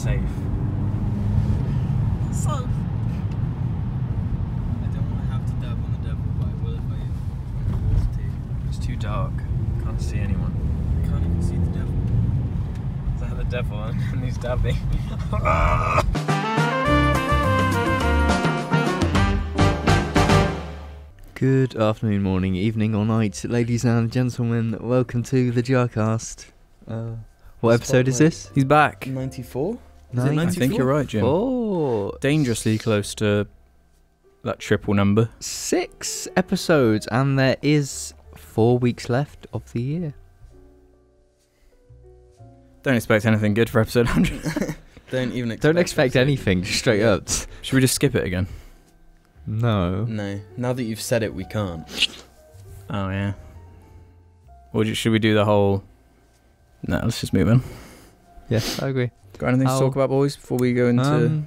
safe. Safe. I don't want to have to dab on the devil, but I will if I forced to. It's too dark. Can't see anyone. I can't even see the devil. Is that the devil and he's dabbing? Good afternoon, morning, evening or night, ladies and gentlemen. Welcome to the JARCAST. What episode is this? He's back. 94? Is it 94? I think you're right, Jim. Dangerously close to that triple number. 6 episodes, and there is 4 weeks left of the year. Don't expect anything good for episode 100. Don't expect anything, straight up. Should we just skip it again? No. No. Now that you've said it, we can't. Oh, yeah. Or should we do the whole... No, let's just move on. Yes, I agree. Got anything to talk about, boys, before we go into...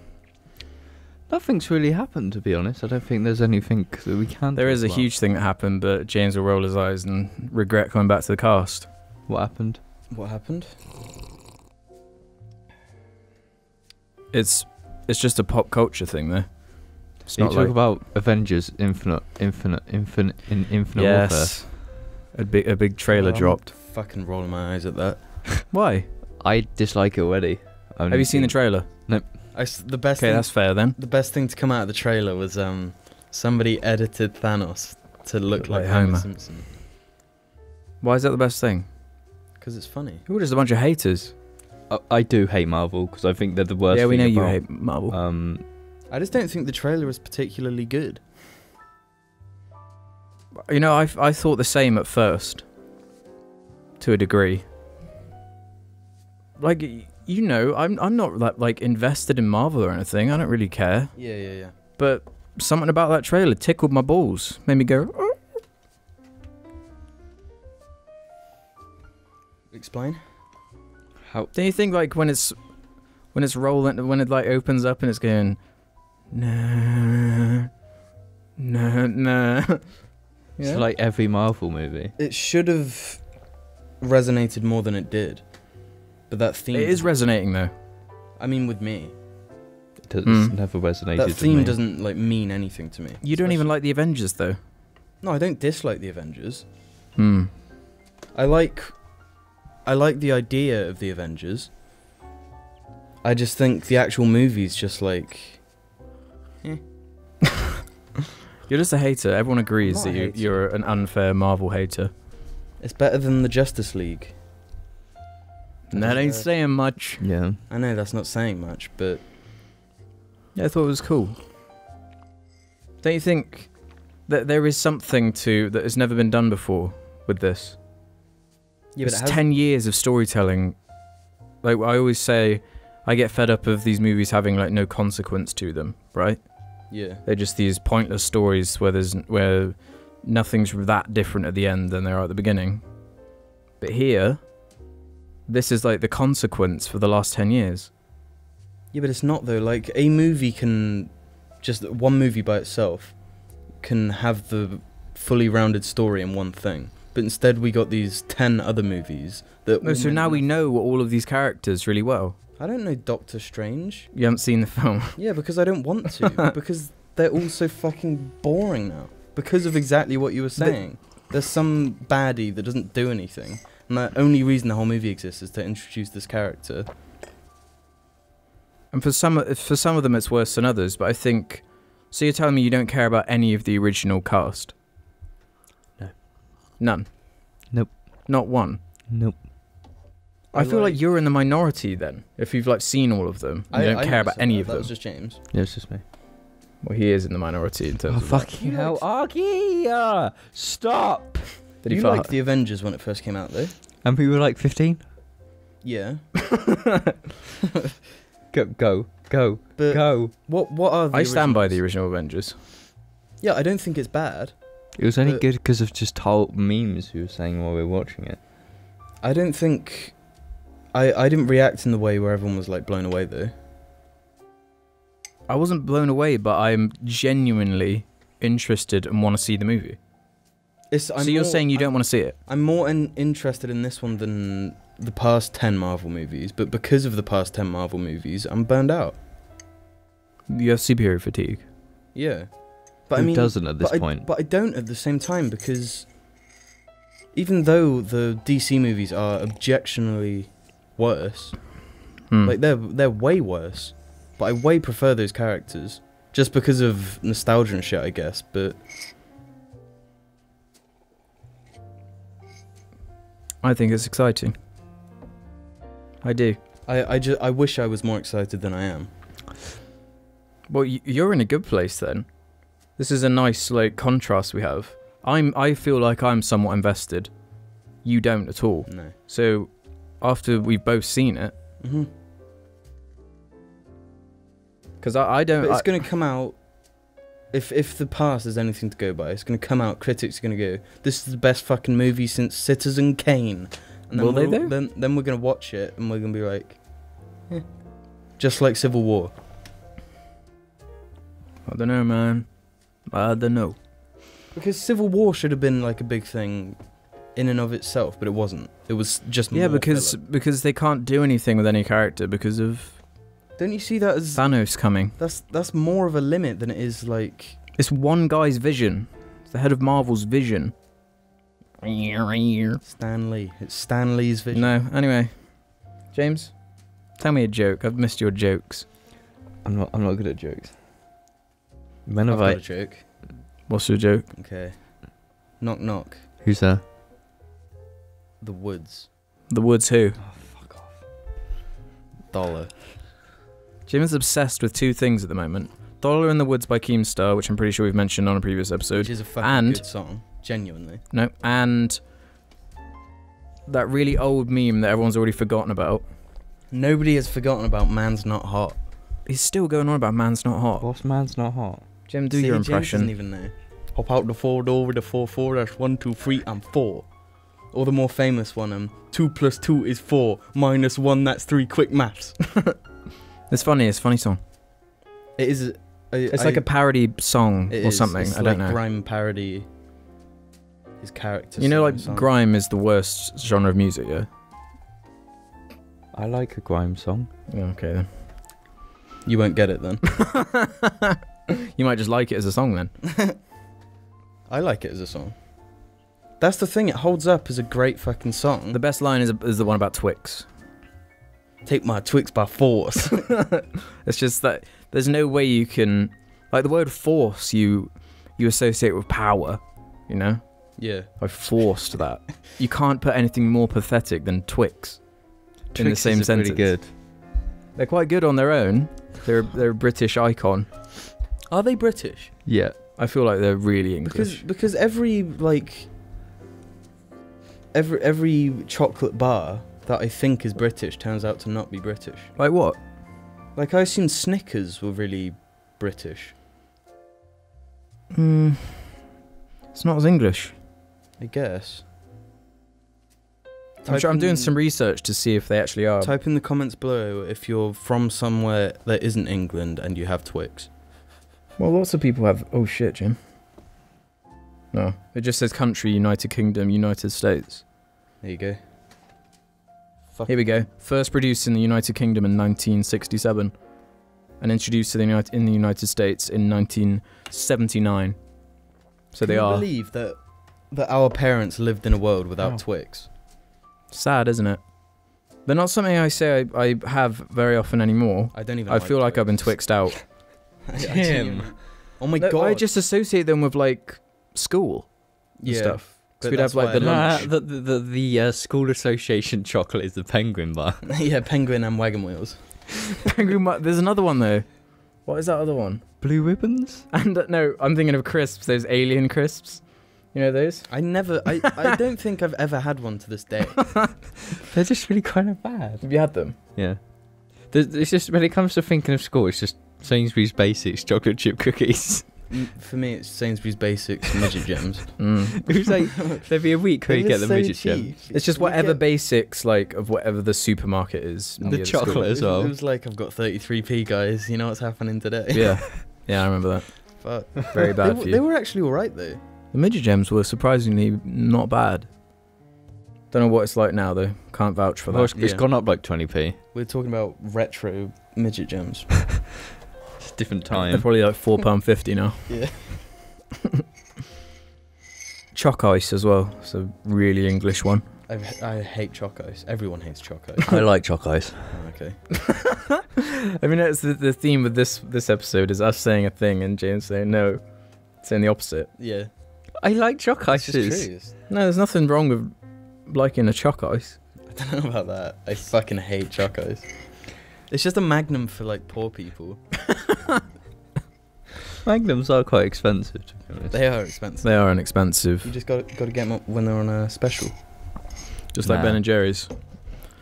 Nothing's really happened, to be honest. I don't think there's anything that we can There is a huge thing that happened, but James will roll his eyes and regret coming back to the cast. What happened? What happened? It's just a pop culture thing, though. It's Can not you talk about Avengers Infinite Warfare? Yes. A big trailer dropped. Fucking rolling my eyes at that. Why? I dislike it already. Have you seen the trailer? Nope. The best. Okay, that's fair then. The best thing to come out of the trailer was somebody edited Thanos to look like Homer Simpson. Why is that the best thing? Because it's funny. We're just a bunch of haters. I do hate Marvel because I think they're the worst. Yeah, we know thing you about, hate Marvel. I just don't think the trailer was particularly good. You know, I thought the same at first, to a degree. Like, you know, I'm not like invested in Marvel or anything. I don't really care. Yeah. But something about that trailer tickled my balls, made me go. Oh. Explain. How? Don't you think like when it's rolling, when it like opens up and it's going, nah. It's like every Marvel movie. It should have resonated more than it did. But that theme... It is resonating though. I mean, with me. It's never resonated That theme with me. doesn't like mean anything to me. You don't even like the Avengers though. No, I don't dislike the Avengers. I like the idea of the Avengers. I just think the actual movie's just like... You're just a hater. Everyone agrees that you're an unfair Marvel hater. It's better than the Justice League. And that ain't saying much. Yeah. I know that's not saying much, but... Yeah, I thought it was cool. Don't you think that there is something that has never been done before with this? Yeah, but it's 10 years of storytelling. Like I always say, I get fed up of these movies having like no consequence to them, right? Yeah. They're just these pointless stories where nothing's that different at the end than they are at the beginning. But here, this is like the consequence for the last 10 years. Yeah, but it's not though. Like a movie can, just one movie by itself, can have the fully rounded story in one thing. But instead we got these 10 other movies that... No, so now we know all of these characters really well. I don't know Doctor Strange. You haven't seen the film? Yeah, because I don't want to. Because they're all so fucking boring now. Because of exactly what you were saying. There's some baddie that doesn't do anything. And the only reason the whole movie exists is to introduce this character. And for some of them it's worse than others, but I think... So you're telling me you don't care about any of the original cast? No. None? Nope. Not one? Nope. I feel like you're in the minority then, if you've like seen all of them. You don't care about any of them. That was just James. Yeah, it's just me. Well, he is in the minority in terms of... fucking hell, Arky! Stop! Did he you fart? liked the Avengers when it first came out though? And we were like 15? Yeah. Go. But what are the I stand by the originals? original Avengers. Yeah, I don't think it's bad. It was only good because of just whole memes we were saying while we were watching it. I don't think... I didn't react in the way where everyone was like blown away though. I wasn't blown away, but I'm genuinely interested and want to see the movie. So you're saying you don't want to see it? I'm more interested in this one than the past 10 Marvel movies, but because of the past 10 Marvel movies, I'm burned out. You have superhero fatigue. Yeah. But Who I mean, doesn't at this but point? But I don't at the same time, because even though the DC movies are objectionably worse, like they're way worse, but I way prefer those characters just because of nostalgia and shit, I guess. But I think it's exciting. I do. I wish I was more excited than I am. Well, you're in a good place then. This is a nice like contrast we have. I feel like I'm somewhat invested. You don't at all. No. So after we've both seen it, because I don't. But it's gonna come out. If the past is anything to go by, it's gonna come out. Critics are gonna go, "This is the best fucking movie since Citizen Kane." And then Will they though? Then we're gonna watch it and we're gonna be like, just like Civil War. I don't know, man. I don't know. Because Civil War should have been like a big thing in and of itself, but it wasn't. It was just more because they can't do anything with any character because of Don't you see that as Thanos coming. that's more of a limit than it is like It's one guy's vision. It's the head of Marvel's vision. Stan Lee. It's Stan Lee's vision. No, anyway. James, tell me a joke. I've missed your jokes. I'm not good at jokes. When I've have got I? a joke. What's your joke? Okay. Knock knock. Who's there? The Woods. The Woods who? Oh, fuck off. Dollar. Jim is obsessed with two things at the moment. Dollar in the Woods by Keemstar, which I'm pretty sure we've mentioned on a previous episode. Which is a fucking and good song. Genuinely. No, and that really old meme that everyone's already forgotten about. Nobody has forgotten about Man's Not Hot. He's still going on about Man's Not Hot. What's Man's Not Hot? Jim, do See, your James impression. doesn't even know. Hop out the 4 door with the 4-4, that's 1, 2, 3, and 4. Or the more famous one, 2 plus 2 is 4, minus 1, that's 3, quick maths. It's funny, it's a funny song. It is. It's like a parody song or something, It's I don't like know. grime parody. His character. You know, like, song. grime is the worst genre of music, yeah? I like a grime song. Yeah, okay then. You won't get it then. You might just like it as a song then. I like it as a song. That's the thing, it holds up as a great fucking song. The best line is the one about Twix. Take my Twix by force. It's just that there's no way you can... Like, the word force you associate with power, you know? Yeah. I forced that. You can't put anything more pathetic than Twix in the Twix same is sentence. pretty good. They're quite good on their own. They're a British icon. Are they British? Yeah. I feel like they're really English. Because every chocolate bar that I think is British turns out to not be British. Like what? Like, I assumed Snickers were really British. It's not as English. I guess. I'm doing some research to see if they actually are. Type in the comments below if you're from somewhere that isn't England and you have Twix. Well, lots of people have... Oh, shit, Jim. No. It just says country, United Kingdom, United States. There you go. Here we go. First produced in the United Kingdom in 1967. And introduced to in the United States in 1979. So they are... Can you believe that our parents lived in a world without Twix? Sad, isn't it? They're not something I say I have very often anymore. I don't even I feel like I've been Twixed out. Tim. Oh my No, god. I just associate them with, like, school and stuff. but We'd have, that's like, why the I lunch. The school association chocolate is the penguin bar. Yeah, penguin and wagon wheels. There's another one, though. What is that other one? Blue ribbons? And no, I'm thinking of crisps, those alien crisps. You know those? I don't think I've ever had one to this day. They're just really kind of bad. Have you had them? Yeah. It's just, when it comes to thinking of school, it's just Sainsbury's Basics chocolate chip cookies. For me, it's Sainsbury's Basics midget gems. It was like, there'd be a week where you get the midget gem. It's just whatever basics, like, of whatever the supermarket is. The chocolate school. as well. It was like, I've got 33p, guys. You know what's happening today? Yeah. Yeah, I remember that. Fuck. Very bad for you. They were actually alright, though. The midget gems were surprisingly not bad. Don't know what it's like now though. Can't vouch for Well, that. it's gone up like 20p. We're talking about retro midget gems. It's a different They're time. probably like £4.50 now. Yeah. Choc ice as well. It's a really English one. I hate choc ice. Everyone hates choc ice. I like choc ice. Oh, okay. I mean, that's the theme of this episode is us saying a thing and James saying no, saying the opposite. Yeah. I like choc It's just ices. true. It's- No, there's nothing wrong with liking a choc ice. I don't know about that. I fucking hate choc ice. It's just a magnum for like poor people. Magnums are quite expensive, to be honest. They are expensive. They are inexpensive, You just got to get them when they're on a special. just like Nah. Ben and Jerry's.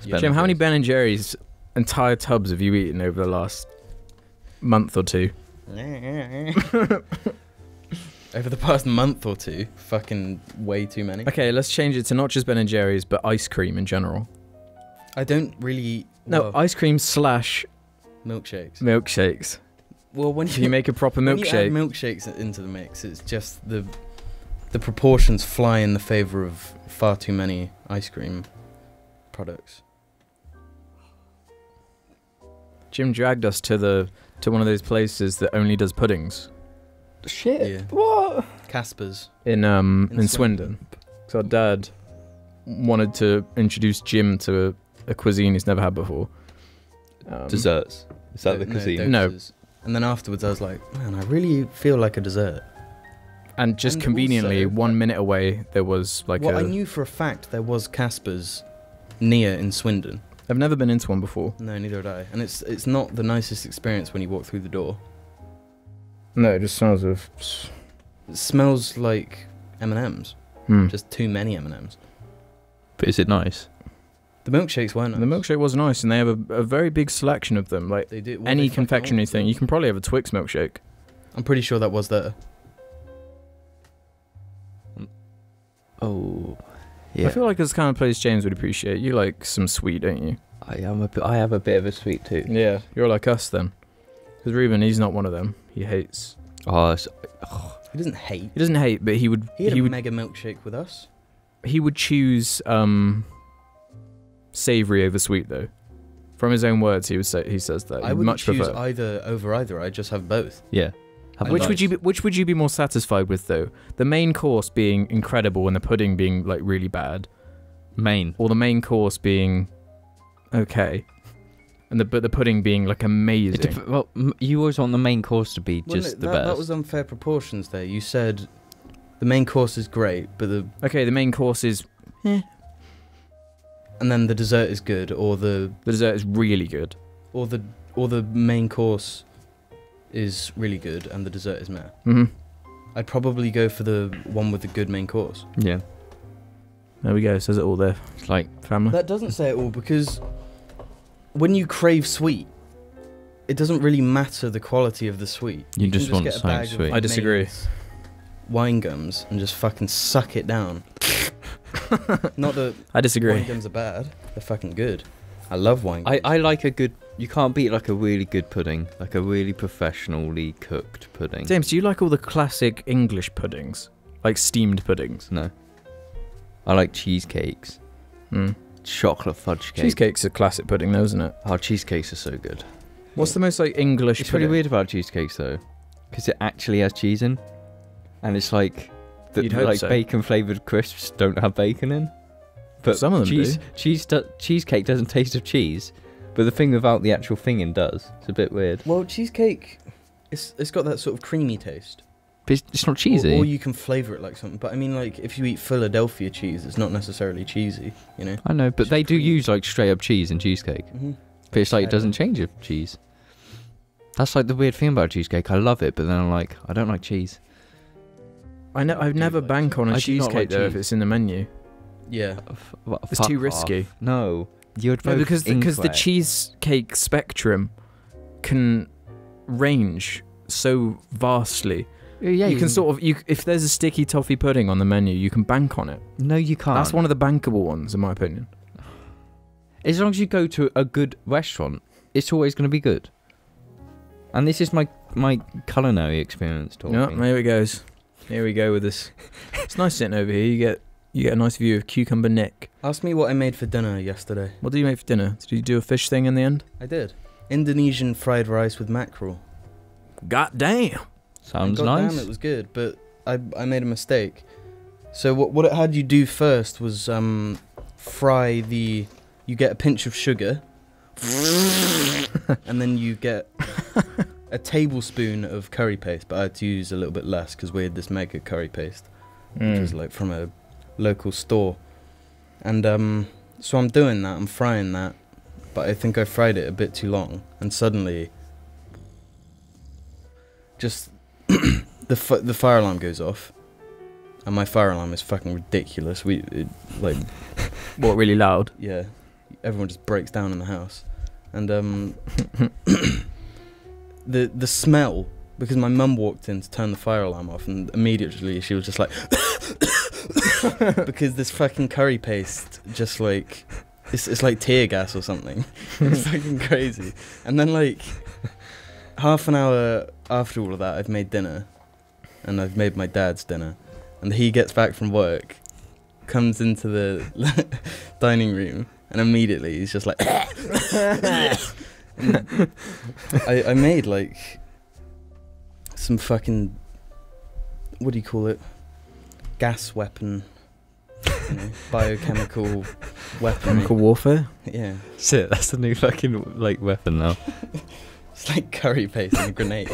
Yeah. Jim, how many Ben and Jerry's entire tubs have you eaten over the last month or two? Over the past month or two, fucking way too many. Okay, let's change it to not just Ben and Jerry's, but ice cream in general. I don't really eat Ice cream slash milkshakes. milkshakes. Well, when If you make a proper when you add milkshake, milkshakes into the mix, it's just the proportions fly in the favor of far too many ice cream products. Jim dragged us to one of those places that only does puddings Shit. Yeah. What? Casper's. in In Swindon. So our dad wanted to introduce Jim to a cuisine he's never had before. Desserts. Is that the cuisine? No. doses. And then afterwards, I was like, man, I really feel like a dessert. And just And conveniently, also- 1 minute away, there was like Well, I knew for a fact there was Casper's near in Swindon. I've never been into one before. No, neither had I. And it's not the nicest experience when you walk through the door. No, it just smells of. It smells like M&Ms. Hmm. Just too many M&Ms. But is it nice? The milkshakes weren't The nice. milkshake was nice, and they have a very big selection of them. Like They do. Well, any they fucking confectionery always do. thing, you can probably have a Twix milkshake. I'm pretty sure that was there. Oh. I Yeah. feel like it's the kind of place James would appreciate. You like some sweet, don't you? I have a bit of a sweet tooth. Yeah, you're like us then. Because Reuben, he's not one of them. He hates. Oh, He doesn't hate. He doesn't hate, but he would. He had He a would. mega milkshake with us. He would choose savory over sweet though. From his own words, he says that. I He'd would much choose prefer. either over either. I just have both. yeah. I Which like- would you be more satisfied with though? The main course being incredible and the pudding being like really bad, Main. or the main course being okay, and but the pudding being like amazing. Well, you always want the main course to be Well, just no, the that, best. that was unfair proportions there. You said the main course is great, but Okay, the main course is and then the dessert is good, or the dessert is really good. or the main course is really good and the dessert is meh. Mm-hmm. I'd probably go for the one with the good main course. Yeah. There we go. Says it all there, It's like family. That doesn't say it all, because when you crave sweet, it doesn't really matter the quality of the sweet. You can just want get a something bag sweet. of I disagree. May's wine gums and just fucking suck it down. Not that I disagree. wine gums are bad. They're fucking good. I love wine gums. I like a good. You can't beat like a really good pudding, like a really professionally cooked pudding. James, do you like all the classic English puddings, like steamed puddings? No. I like cheesecakes, Mm. chocolate fudge cake. Cheesecake's a classic pudding, though, isn't it? Oh, cheesecakes are so good. What's the most like English? It's pretty pudding? weird about cheesecakes though, because it actually has cheese in, and it's like You'd hope like so. bacon flavored crisps don't have bacon in, but Some of them do. cheesecake doesn't taste of cheese, but the thing without the actual thing in does. It's a bit weird. Well, cheesecake, it's got that sort of creamy taste. But it's not cheesy. Or you can flavour it like something. But I mean, like, if you eat Philadelphia cheese, it's not necessarily cheesy, you know? I know, but It's they do creamy. use like straight up cheese in cheesecake. Mm-hmm. But it's like it doesn't Cheddar. change with cheese. That's like the weird thing about cheesecake. I love it, but then I'm like, I don't like cheese. I'd do never like bank on a I do not cheesecake like though if cheese. it's in the menu. Yeah. It's Fuck too off. risky. No, you're No, both because the incorrect. cheesecake spectrum can range so vastly. Yeah, you can sort of if there's a sticky toffee pudding on the menu, you can bank on it. No, you can't. That's one of the bankable ones, in my opinion. As long as you go to a good restaurant, it's always going to be good. And this is my culinary experience talking. Yeah, there it goes. Here we go with this. It's nice sitting over here. You get a nice view of Cucumber Nick. Ask me what I made for dinner yesterday. What did you make for dinner? Did you do a fish thing in the end? I did. Indonesian fried rice with mackerel. God damn. Sounds Goddamn, nice. it was good, but I made a mistake. So what it had you do first was fry the... You get a pinch of sugar, and then you get a tablespoon of curry paste, but I had to use a little bit less because we had this mega curry paste, which was like from a local store. And so I'm doing that, I'm frying that, but I think I fried it a bit too long, and suddenly just the fire alarm goes off. And my fire alarm is fucking ridiculous. Like, What, really loud? yeah, everyone just breaks down in the house, and the smell, because my mum walked in to turn the fire alarm off, and immediately she was just like, because this fucking curry paste just like, it's like tear gas or something. It's fucking crazy. And then like half an hour after all of that, I've made dinner, and I've made my dad's dinner. And he gets back from work, comes into the dining room, and immediately he's just like... I made, like, some fucking... What do you call it? Gas weapon. You know, biochemical weapon. Chemical warfare? Yeah. Shit, that's the new fucking, like, weapon now. It's like curry paste and a grenade.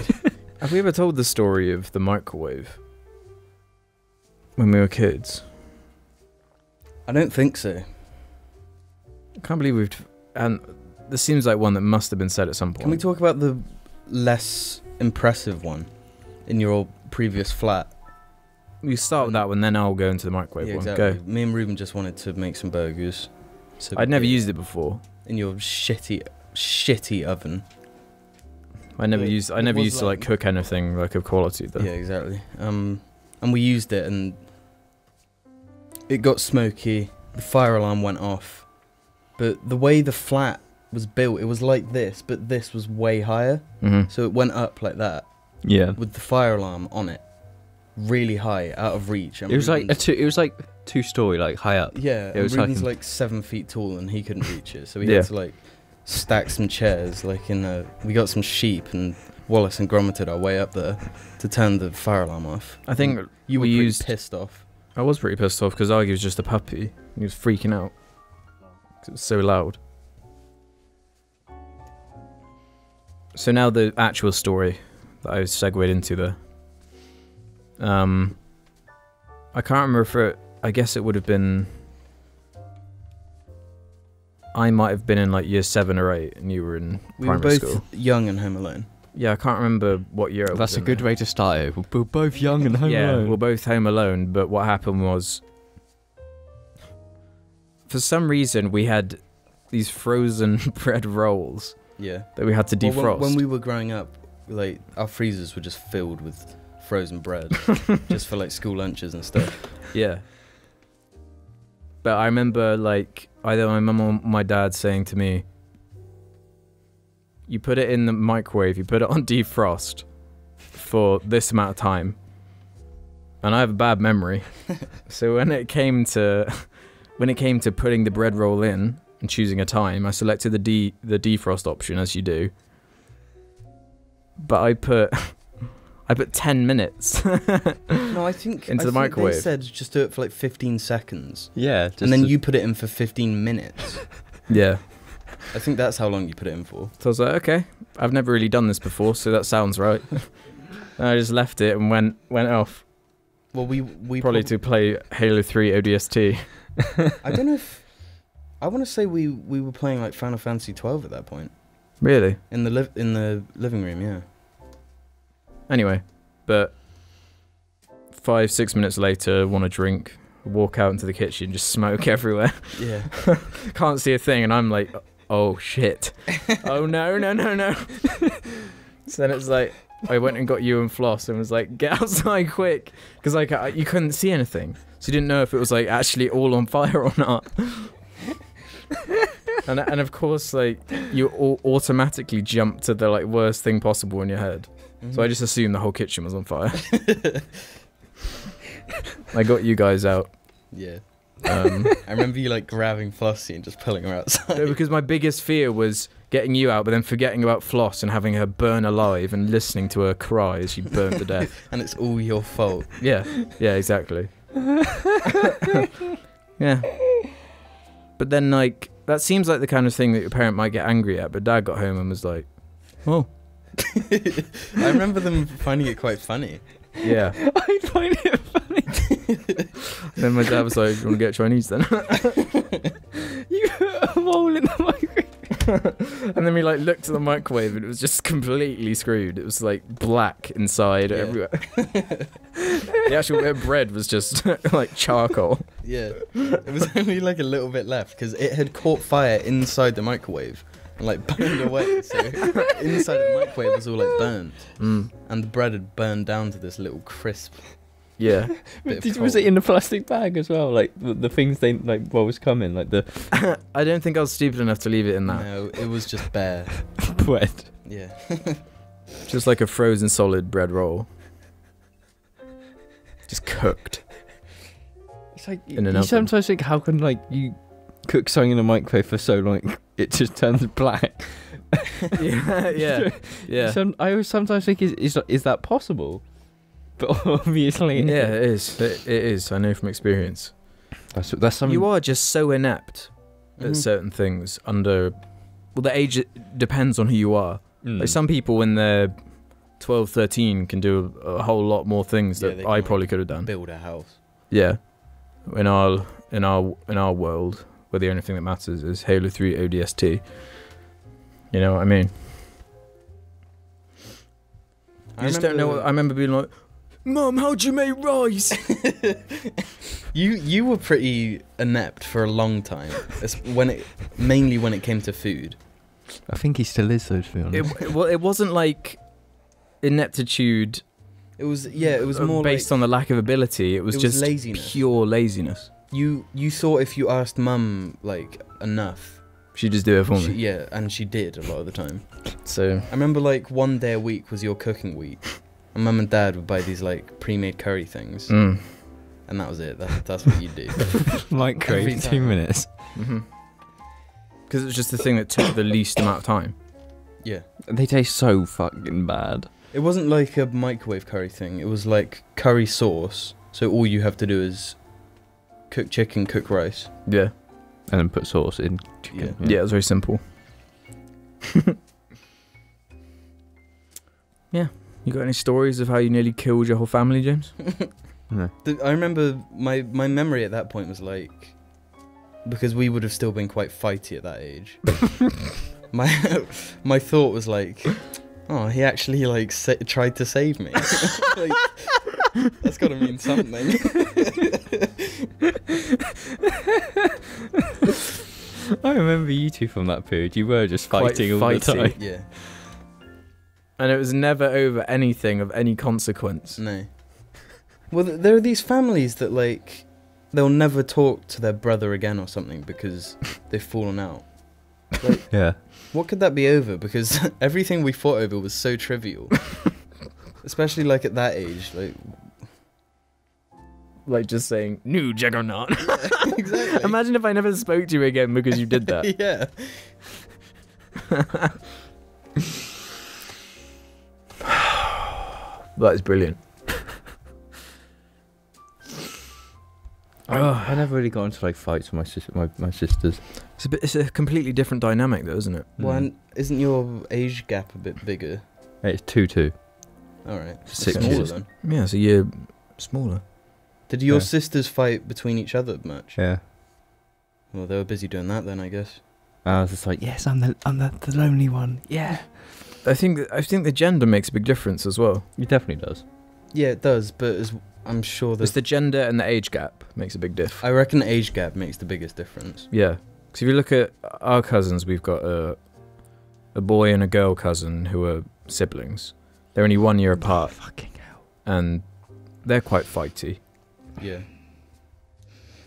Have we ever told the story of the microwave? When we were kids? I don't think so. I can't believe we've... And this seems like one that must have been said at some point. Can we talk about the less impressive one in your previous flat? We start with that one, then I'll go into the microwave Yeah, one. exactly. Go. Me and Ruben just wanted to make some burgers. So I'd never used it before. in your shitty oven. I never It used was to like cook anything like of quality though. Yeah, exactly. And we used it, and it got smoky. The fire alarm went off, but the way the flat was built, it was like this, but this was way higher. Mm-hmm. So it went up like that Yeah. with the fire alarm on it, really high, out of reach. And It was like Ruben's- it was like 2-story, like high up. yeah. it And was Ruben's like- like 7 feet tall, and he couldn't reach it, so we Yeah. had to like stack some chairs, like in a. We got some sheep, and Wallace and grommeted our way up there to turn the fire alarm off. I think You were we pretty used- pissed off. I was pretty pissed off because Argy was just a puppy. He was freaking out 'cause it was so loud. So now the actual story that I segued into there. I can't remember if it... I guess it would have been... I might have been in like year 7 or 8 and you were in We were primary both school. young and home alone. Yeah, I can't remember what year it was. That's a in good there. way to start it. We're both young and home Yeah, alone. we're both home alone, but what happened was... For some reason, we had these frozen bread rolls Yeah. that we had to defrost. Well, when we were growing up, like our freezers were just filled with frozen bread, just for like school lunches and stuff. Yeah. But I remember, like, either my mum or my dad saying to me, you put it in the microwave, you put it on defrost for this amount of time. And I have a bad memory. So when it came to putting the bread roll in and choosing a time, I selected the defrost option, as you do. But I put 10 minutes. No, I think Into the think microwave. They said just do it for like 15 seconds, Yeah. Just and then to- you put it in for 15 minutes. Yeah. I think that's how long you put it in for. So I was like, okay, I've never really done this before, so that sounds right. And I just left it and went off. Well, we Probably to play Halo 3 ODST. I don't know if I want to say we were playing like Final Fantasy 12 at that point Really? in the living room. Yeah. Anyway, but 5-6 minutes later, want a drink, walk out into the kitchen, just smoke everywhere. Yeah. Can't see a thing, and I'm like, oh shit. Oh no. So then it's like, I went and got you and Floss and was like, get outside quick. Because like, you couldn't see anything. So you didn't know if it was like actually all on fire or not. and of course, like, you automatically jump to the like worst thing possible in your head. So I just assumed the whole kitchen was on fire. I got you guys out. Yeah. I remember you like grabbing Flossie and just pulling her outside. No, because my biggest fear was getting you out, but then forgetting about Floss and having her burn alive and listening to her cry as she burnt to death. And it's all your fault. Yeah, exactly. Yeah. But then, like, that seems like the kind of thing that your parent might get angry at, but Dad got home and was like, oh. I remember them finding it quite funny. Yeah. I find it funny. Then my dad was like, you want to get Chinese then? You put a mole in the microwave. And then we like looked at the microwave and it was just completely screwed. It was like black inside everywhere. The actual bit of bread was just like charcoal. Yeah, it was only like a little bit left because it had caught fire inside the microwave and like burned away. So inside of the microwave was all like burnt, and the bread had burned down to this little crisp. Yeah. Was it in the plastic bag as well? Like the things they like what was coming, like the I don't think I was stupid enough to leave it in that. No, it was just bare bread. Yeah. Just like a frozen solid bread roll. Just cooked. It's like In an you oven. sometimes think, how can like you cook something in a microwave for so long it just turns black? Yeah. I always sometimes think, is that possible? But obviously, Yeah, it is. It is. I know from experience. That's something. You are just so inept at certain things under. Well, the age depends on who you are. Like some people, when they're 12, 13, can do a whole lot more things that they I can, probably could have done. build a house. Yeah. In our world, where the only thing that matters is Halo 3 ODST. You know what I mean? I just don't know. I remember being like, Mum, how'd you make rice? You were pretty inept for a long time, mainly when it came to food. I think he still is, though, to be honest. It wasn't like ineptitude. It was more based on the lack of ability. It was just laziness. pure laziness. You thought if you asked Mum like enough, She'd just do it for me. yeah, and she did a lot of the time. So I remember like one day a week was your cooking week, and Mum and Dad would buy these like pre-made curry things, and that was it. That's what you do. Microwave Every 2 time. minutes. because it was just the thing that took the least amount of time. Yeah. They taste so fucking bad. It wasn't like a microwave curry thing. It was like curry sauce. So all you have to do is cook chicken, cook rice. Yeah. And then put sauce in chicken. Yeah, it was very simple. Yeah. You got any stories of how you nearly killed your whole family, James? No. I remember my memory at that point was like, because we would have still been quite fighty at that age. my thought was like, oh, he actually like tried to save me. Like, that's got to mean something. I remember you two from that period. You were just fighting all the time. Yeah. And it was never over anything of any consequence. No. Well, there are these families that like they'll never talk to their brother again or something because they've fallen out. Like, Yeah. what could that be over? Because everything we fought over was so trivial. Especially like at that age, Like just saying, new juggernaut. Exactly. Imagine if I never spoke to you again because you did that. Yeah. That is brilliant. I never really got into like fights with my sisters. It's a completely different dynamic though, isn't it? Well, and isn't your age gap a bit bigger? It's 2-2. All right. Six Smaller years. then. Yeah, it's a year smaller. Did your Yeah. sisters fight between each other much? Yeah. Well, they were busy doing that then, I guess. I was just like, yes, I'm the lonely one. Yeah. I think the gender makes a big difference as well. It definitely does. Yeah, it does, but I'm sure It's that the gender and the age gap makes a big diff. I reckon the age gap makes the biggest difference. Yeah, because if you look at our cousins, we've got a boy and a girl cousin who are siblings. They're only 1 year apart, Fucking hell. and they're quite fighty. Yeah.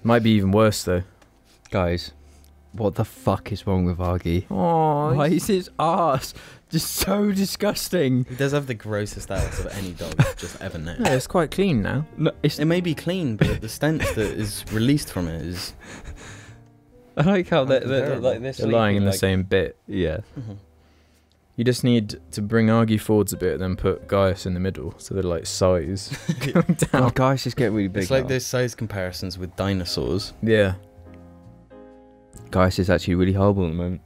Might be even worse though. Guys, What the fuck is wrong with Argy? Oh, Why is his ass just so disgusting? He does have the grossest ass of any dog I've just ever known. yeah, it's quite clean now. No, it's. It may be clean, but the stench that is released from it is... I like how they're Unbearable. like they're They're lying in the like, same bit. Yeah. Mhm. You just need to bring Argy forwards a bit, and then put Gaius in the middle, so they're like size going Oh, down. guys, just get really big. It's like now. those size comparisons with dinosaurs. Yeah. Gaius is actually really horrible at the moment.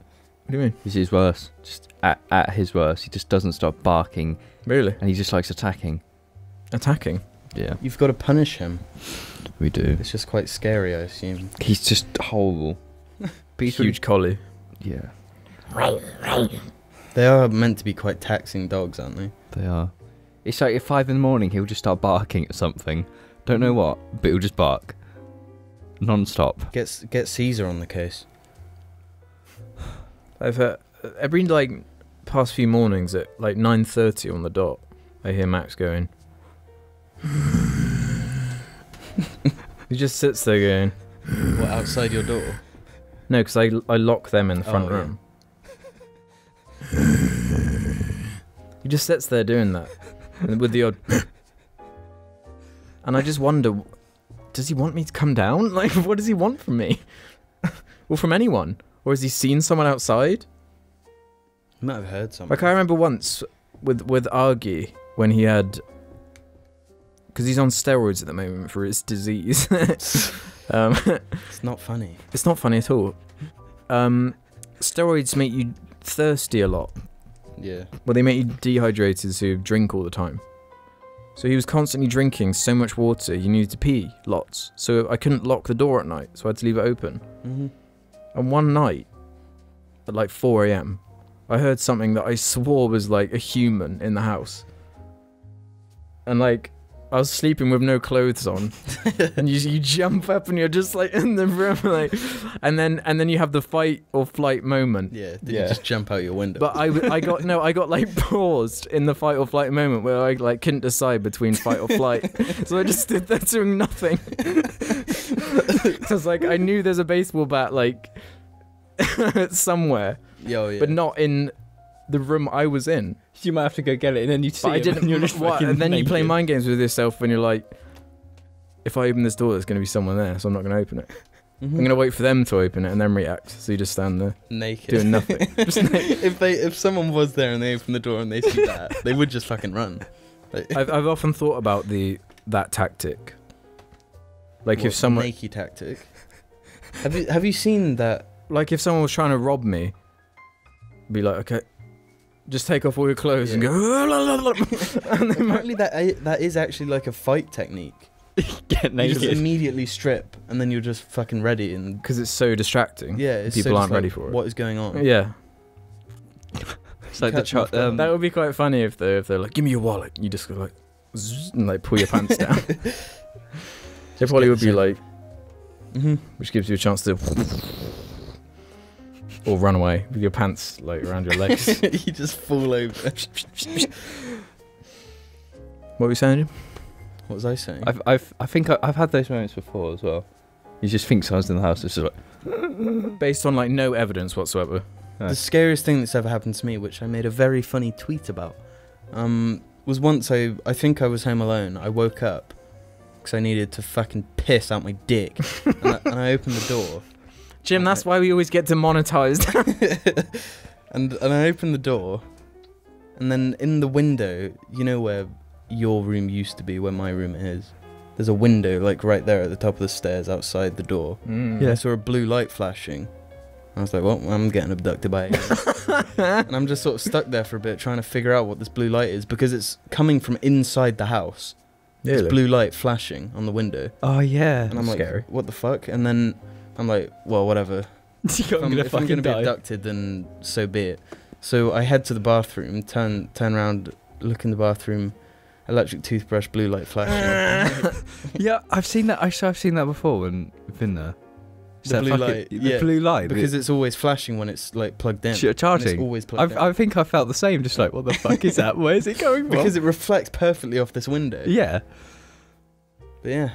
What do you mean? He's his worst. Just at his worst. He just doesn't stop barking, Really? and he just likes attacking. Attacking? Yeah, You've got to punish him. we do. It's just quite scary, I assume. He's just horrible. But he's really- Huge collie. Yeah, They are meant to be quite taxing dogs, aren't they? they are. It's like at 5 in, he'll just start barking at something. Don't know what, but he'll just bark. Non-stop. Get Caesar on the case. I've every like past few mornings at like 9:30 on the dot, I hear Max going. He just sits there going. What, outside your door? No, because I lock them in the front Oh, yeah. room. He just sits there doing that, and with the odd. And I just wonder, does he want me to come down? Like, what does he want from me? Or from anyone? Or has he seen someone outside? You might have heard something. Like, I remember once with Argy, when he had... Because he's on steroids at the moment for his disease. It's not funny. It's not funny at all. Steroids make you thirsty a lot. Yeah. Well, they make you dehydrated, so you drink all the time. So he was constantly drinking so much water, you needed to pee lots. So I couldn't lock the door at night, so I had to leave it open. Mm-hmm. And one night, at like 4 a.m, I heard something that I swore was like a human in the house. And like, I was sleeping with no clothes on, and you jump up and you're just like in the room, like, and then you have the fight or flight moment. Yeah. Did Yeah. you just jump out your window? But I got like paused in the fight or flight moment where I like couldn't decide between fight or flight, so I just stood there doing nothing. Because like I knew there's a baseball bat like somewhere, yeah. but not in the room I was in. You might have to go get it, and then you see But I him, didn't. and you're just what? fucking And then you play naked. mind games with yourself when you're like, if I open this door, there's going to be someone there, so I'm not going to open it. Mm-hmm. I'm going to wait for them to open it and then react. So you just stand there naked doing nothing. Just naked. if someone was there and they open the door and they see that, they would just fucking run. Like, I've often thought about that tactic. Like what, if someone, naked tactic. Have you seen that? like if someone was trying to rob me, be like, okay, just take off all your clothes and go. And then Apparently that is actually like a fight technique. Get You just naked. immediately strip and then you're just fucking ready and because it's so distracting. yeah, it's People so aren't just ready like, for it. What is going on? Yeah. It's like the Catch 'em off guard. That would be quite funny if they're like, give me your wallet. You just go like, zzz, and like pull your pants down. They probably would be like, Mm-hmm. which gives you a chance to, or run away with your pants like around your legs. You just fall over. What were you saying, Jim? What was I saying? I think I've had those moments before as well. You just think someone's in the house. It's just like Based on like no evidence whatsoever. The scariest thing that's ever happened to me, which I made a very funny tweet about, was once I think I was home alone. I woke up because I needed to fucking piss out my dick, and I opened the door. Jim, that's why we always get demonetized. and I opened the door, and then in the window, you know where your room used to be, where my room is. There's a window like right there at the top of the stairs outside the door. Mm. I saw a blue light flashing. I was like, well, I'm getting abducted by aliens. And I'm just sort of stuck there for a bit trying to figure out what this blue light is because it's coming from inside the house. Really? This blue light flashing on the window. oh yeah, And I'm like, Scary. what the fuck? And then I'm like, well, whatever. If I'm gonna be die. abducted, then so be it. So I head to the bathroom, turn around, look in the bathroom, electric toothbrush, blue light flashing. Yeah, I've seen that. I've seen that before when we've been there. It's The that blue fucking- light, the yeah, blue light, because it's always flashing when it's like plugged in. And it's charging. always plugged in. I think I felt the same. Just like, what the fuck is that? Where's it going from? Because it reflects perfectly off this window. yeah, But yeah.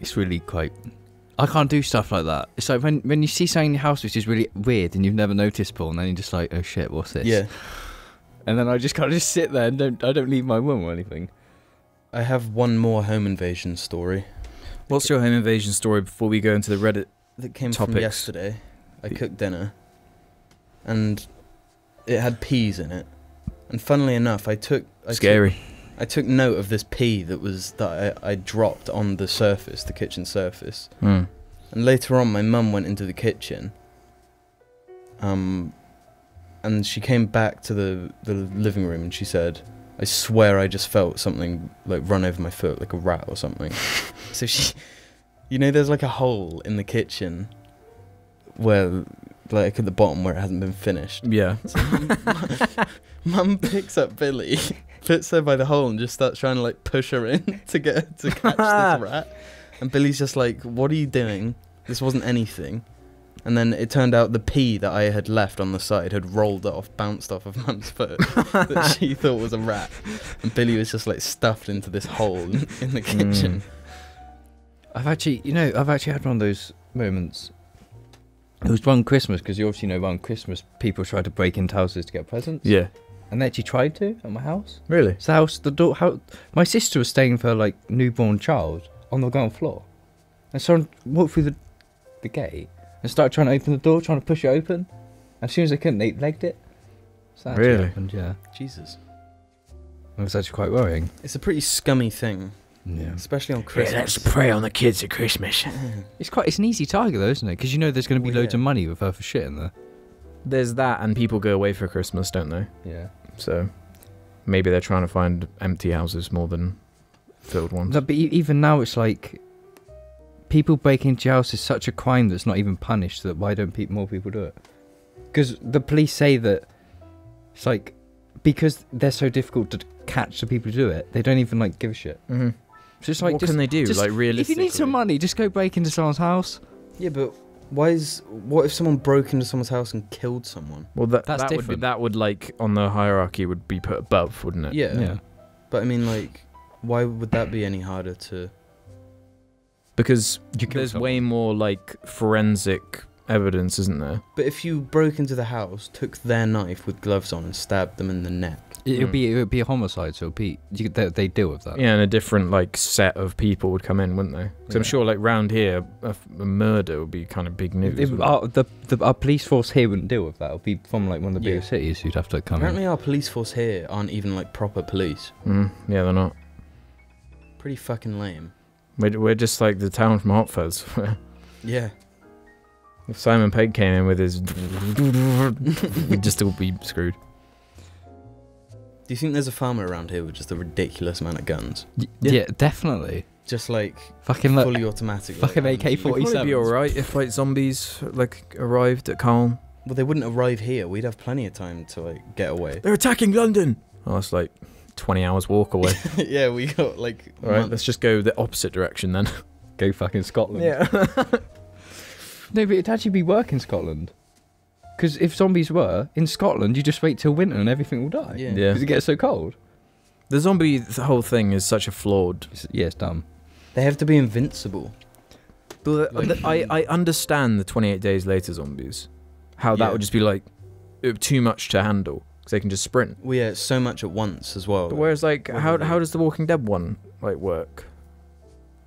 it's really quite I can't do stuff like that. It's like when you see something in your house which is really weird and you've never noticed before, and then you're just like, oh shit, what's this? Yeah. And then I just kind of just sit there and I don't leave my room or anything. I have one more home invasion story. What's your home invasion story before we go into the Reddit? That came Topics. from yesterday. I cooked dinner, and it had peas in it. And funnily enough, I took note of this pea that I dropped on the surface, the kitchen surface. Mm. And later on, my mum went into the kitchen. And she came back to the living room, and she said, "I swear I just felt something like run over my foot, like a rat or something." So she, there's like a hole in the kitchen where, like at the bottom where it hasn't been finished. Yeah. So Mum picks up Billy, puts her by the hole, and just starts trying to like push her in to get her to catch this rat. And Billy's just like, "What are you doing? This wasn't anything." And then it turned out the pea that I had left on the side had rolled off, bounced off of Mum's foot, that she thought was a rat. And Billy was just like stuffed into this hole in the kitchen. I've actually had one of those moments. It was one Christmas, because you obviously know one Christmas people try to break into houses to get presents. Yeah. And they actually tried to at my house. Really? So my sister was staying with her like newborn child on the ground floor, and someone walked through the gate and started trying to open the door, trying to push it open. As soon as they couldn't, they legged it. So that really? happened, yeah. Jesus. It was actually quite worrying. It's a pretty scummy thing. Yeah. Especially on Christmas. Yeah, let's prey on the kids at Christmas. It's an easy target though, isn't it? Because there's going to be loads of money with her for shit in there. There's that, and people go away for Christmas, don't they? Yeah. So maybe they're trying to find empty houses more than filled ones. No, but even now it's like people breaking into your house is such a crime that's not even punished. That why don't more people do it? Because the police say that it's like because they're so difficult to catch the people who do it, they don't even like give a shit. Mm-hmm. So it's like, what can they do? Like realistically, if you need some money, just go break into someone's house. Yeah, but what if someone broke into someone's house and killed someone? Well, That's that would like on the hierarchy would be put above, wouldn't it? Yeah. But I mean, like, why would that be any harder to? Because You kill there's someone. way more like forensic evidence, isn't there? But if you broke into the house, took their knife with gloves on, and stabbed them in the neck. It would be a homicide, so they deal with that. Yeah, and a different like set of people would come in, wouldn't they? Because I'm Yeah. sure like round here, a murder would be kind of big news. Our police force here wouldn't deal with that. It would be from like one of the bigger Yeah. cities who'd have to come Apparently, our police force here aren't even like proper police. Yeah, they're not. Pretty fucking lame. We're just like the town from Hot Fuzz. Yeah. If Simon Pegg came in with his, we'd just all be screwed. Do you think there's a farmer around here with just a ridiculous amount of guns? in. Yeah, definitely. Just like Fucking fully automatic. fucking like, AK-47. It'd be alright if like zombies like arrived at Calm. Well, they wouldn't arrive here. We'd have plenty of time to like get away. They're attacking London. Oh, it's like 20 hours walk away. Yeah, we got like. Alright, let's just go the opposite direction then. Go fucking Scotland. Yeah. No, but it'd actually be work in Scotland. Because if zombies were in Scotland, you just wait till winter and everything will die. Yeah. Yeah. Because it gets so cold. The whole thing is such a flawed. It's dumb. They have to be invincible. But Like- I understand the 28 days later zombies. How that Yeah. would just be like too much to handle because they can just sprint. Well, yeah, it's so much at once as well. But whereas like What how do they- how does the Walking Dead one like work?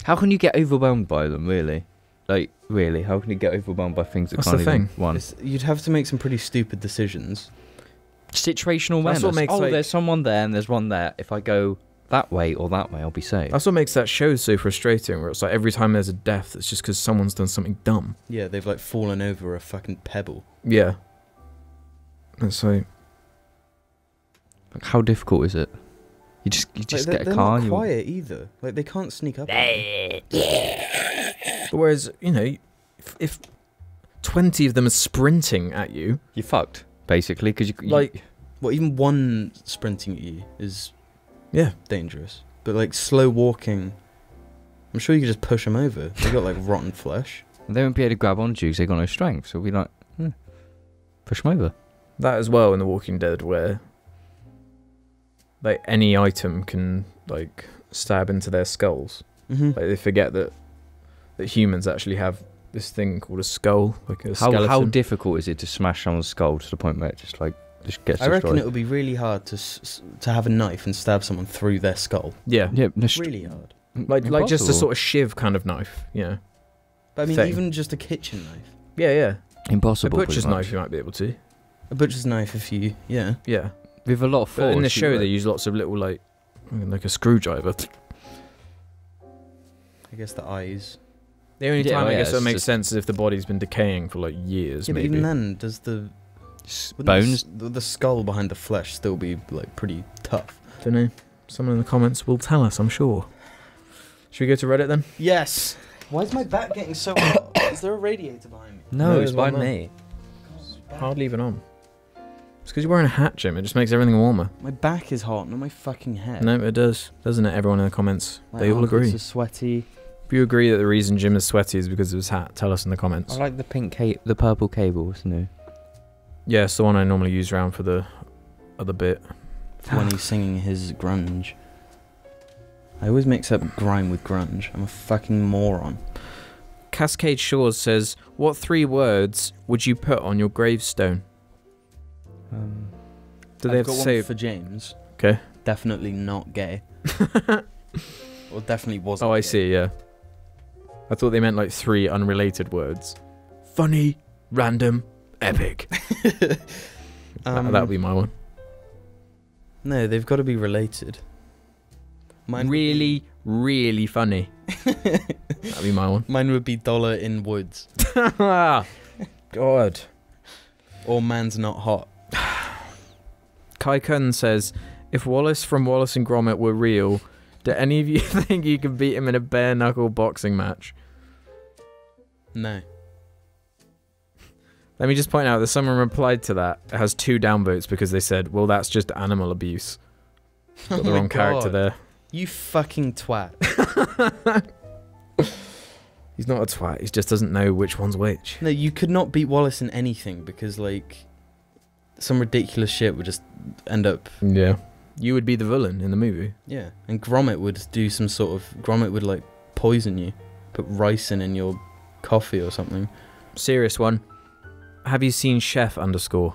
How can you get overwhelmed by them, really? Like, really? How can you get overwhelmed by things that That's can't the even... thing. One. You'd have to make some pretty stupid decisions. Situational That's awareness. what makes, like- there's someone there and there's one there. If I go that way or that way, I'll be safe. That's what makes that show so frustrating. Where it's like every time there's a death, it's just because someone's done something dumb. Yeah, they've like fallen over a fucking pebble. Yeah. It's like How difficult is it? You just Like, get a they're car. not and quiet either. Like they can't sneak up. But whereas, if 20 of them are sprinting at you, you're fucked, basically, because you like, Well, even one sprinting at you is yeah. dangerous. But like slow walking, I'm sure you could just push them over. They got like rotten flesh. they won't be able to grab onto you because they've got no strength. So we'll be like, push them over. That as well in The Walking Dead, where like any item can like stab into their skulls. Mm-hmm. Like they forget that that humans actually have this thing called a skull, like a skeleton. How difficult is it to smash someone's skull to the point where it just gets I reckon destroyed? it would be really hard to have a knife and stab someone through their skull. Yeah, Yeah, Really hard. like just a impossible. sort of shiv kind of knife. Yeah, But I mean, Thing. even just a kitchen knife. yeah. Impossible. A butcher's pretty much. knife, you might be able to. A butcher's knife, if you, yeah. Yeah, With a lot of but force. in the you show would. they use lots of little like a screwdriver. I guess the eyes. The only Yeah, time well, I yeah, guess it it's makes just- sense is if the body's been decaying for like years, Yeah, but maybe. even then, does the wouldn't Bones. the skull behind the flesh still be like pretty tough? Don't know. Someone in the comments will tell us, I'm sure. Should we go to Reddit then? Yes. Why is my back getting so hot? Is there a radiator behind me? No, No, it's there's by one me. Hardly even on. It's because you're wearing a hat, Jim. It just makes everything warmer. My back is hot, not my fucking head. No, it does. Doesn't it? Everyone in the comments. My They all armpits agree. are sweaty. If you agree that the reason Jim is sweaty is because of his hat, tell us in the comments. I like the the purple cable. What's new? Yeah, it's the one I normally use around for the other bit. For when he's singing his grunge. I always mix up grime with grunge. I'm a fucking moron. Cascade Shores says, what 3 words would you put on your gravestone? Do they I've have got to one say... for James. Okay. Definitely not gay. Or definitely wasn't. Oh, I gay. see, yeah. I thought they meant like 3 unrelated words. Funny, random, epic. That would be my one. No, they've got to be related. Mine would Really, really funny. That'd be my one. Mine would be dollar in woods. God. Or man's not hot. Kai Kun says, if Wallace from Wallace and Gromit were real, do any of you think you could beat him in a bare knuckle boxing match? No. Let me just point out that someone replied to that. It has 2 downvotes because they said, well, that's just animal abuse. Got the Oh my wrong character God. there. You fucking twat. He's not a twat. He just doesn't know which one's which. No, you could not beat Wallace in anything because, like, some ridiculous shit would just end up. Yeah. You would be the villain in the movie. Yeah. And Gromit would do some sort of. Gromit would, like, poison you. Put ricin in your coffee or something. Serious one. Have you seen Chef _?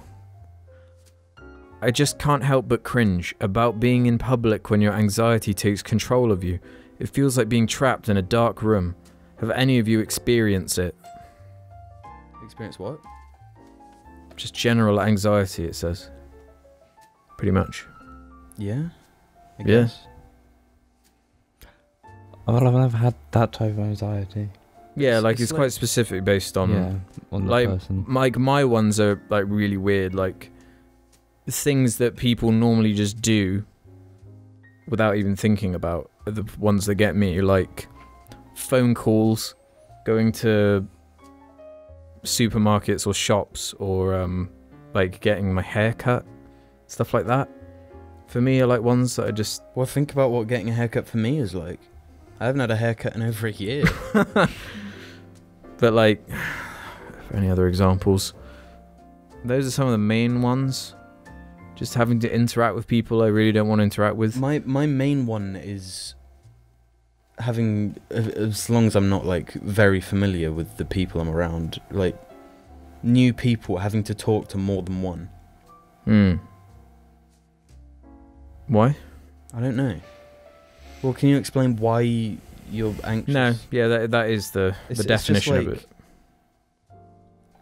I just can't help but cringe about being in public when your anxiety takes control of you. It feels like being trapped in a dark room. Have any of you experienced it? Experience what? Just general anxiety, it says. Pretty much. Yeah. I Yeah. guess. Well, I've never had that type of anxiety. Yeah, It's- like it's it's like- quite specific based on... yeah, on the like, person. Like, my ones are, like, really weird. Like, things that people normally just do without even thinking about are the ones that get me. Like, phone calls, going to supermarkets or shops, or, like, getting my hair cut. Stuff like that. For me, are, like, ones that are just... Well, think about what getting a haircut for me is like. I haven't had a haircut in over a year. But, like, for any other examples, those are some of the main ones. Just having to interact with people I really don't want to interact with. My main one is having, as long as I'm not like very familiar with the people I'm around, like new people, having to talk to more than one. Why? I don't know. Well, can you explain why you're anxious? No, yeah, that is the It's definition just of like- it.